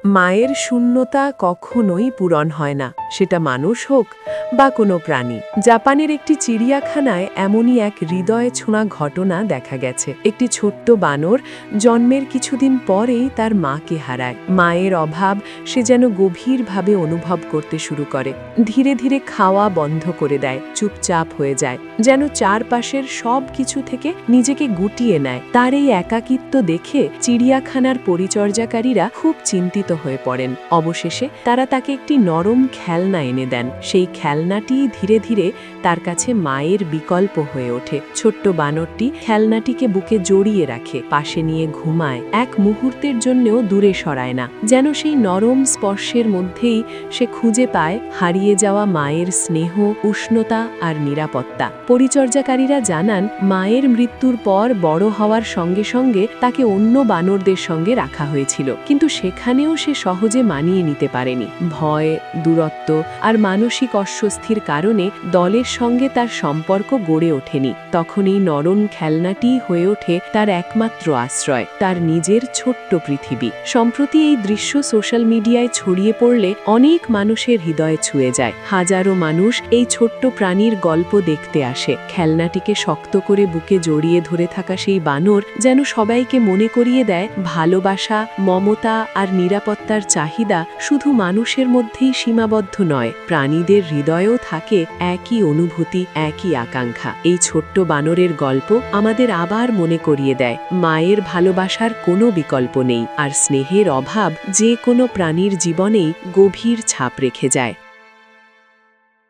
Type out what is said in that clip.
মায়ের শূন্যতা কখনোই পূরণ হয় না, সেটা মানুষ হোক বা কোনো প্রাণী। জাপানের একটি চিড়িয়াখানায় এমনই এক হৃদয় ছোঁয়া ঘটনা দেখা গেছে। একটি ছোট্ট বানর জন্মের কিছুদিন পরেই তার মাকে হারায়। মায়ের অভাব সে যেন গভীরভাবে অনুভব করতে শুরু করে। ধীরে ধীরে খাওয়া বন্ধ করে দেয়, চুপচাপ হয়ে যায়, যেন চারপাশের সব কিছু থেকে নিজেকে গুটিয়ে নেয়। তার এই একাকিত্ব দেখে চিড়িয়াখানার পরিচর্যাকারীরা খুব চিন্তিত হয়ে পড়েন। অবশেষে তারা তাকে একটি নরম খেলনা এনে দেন। সেই খেলনাটি ধীরে ধীরে তার কাছে মায়ের বিকল্প হয়ে ওঠে। ছোট্ট বানরটি খেলনাটিকে বুকে জড়িয়ে রাখে, পাশে নিয়ে ঘুমায়, এক মুহূর্তের জন্যও দূরে সরায় না। যেন সেই নরম স্পর্শের মধ্যেই সে খুঁজে পায় হারিয়ে যাওয়া মায়ের স্নেহ, উষ্ণতা আর নিরাপত্তা। পরিচর্যাকারীরা জানান, মায়ের মৃত্যুর পর বড় হওয়ার সঙ্গে সঙ্গে তাকে অন্য বানরদের সঙ্গে রাখা হয়েছিল, কিন্তু সেখানেও সে সহজে মানিয়ে নিতে পারেনি। ভয়, দূরত্ব আর মানসিক অস্বস্তির কারণে দলের সঙ্গে তার সম্পর্ক গড়ে ওঠেনি। তখন এই নরম খেলনাটি হয়ে ওঠে তার একমাত্র আশ্রয়, তার নিজের ছোট্ট পৃথিবী। সম্প্রতি এই দৃশ্য সোশ্যাল মিডিয়ায় ছড়িয়ে পড়লে অনেক মানুষের হৃদয়ে ছুঁয়ে যায়। হাজারো মানুষ এই ছোট্ট প্রাণীর গল্প দেখতে আসে। খেলনাটিকে শক্ত করে বুকে জড়িয়ে ধরে থাকা সেই বানর যেন সবাইকে মনে করিয়ে দেয়, ভালোবাসা, মমতা আর নিরাপত্তার চাহিদা শুধু মানুষের মধ্যেই সীমাবদ্ধ নয়, প্রাণীদের হৃদয়েও থাকে একই অনুভূতি, একই আকাঙ্ক্ষা। এই ছোট্ট বানরের গল্প আমাদের আবার মনে করিয়ে দেয়, মায়ের ভালোবাসার কোনো বিকল্প নেই, আর স্নেহের অভাব যে কোনো প্রাণীর জীবনেই গভীর ছাপ রেখে যায়।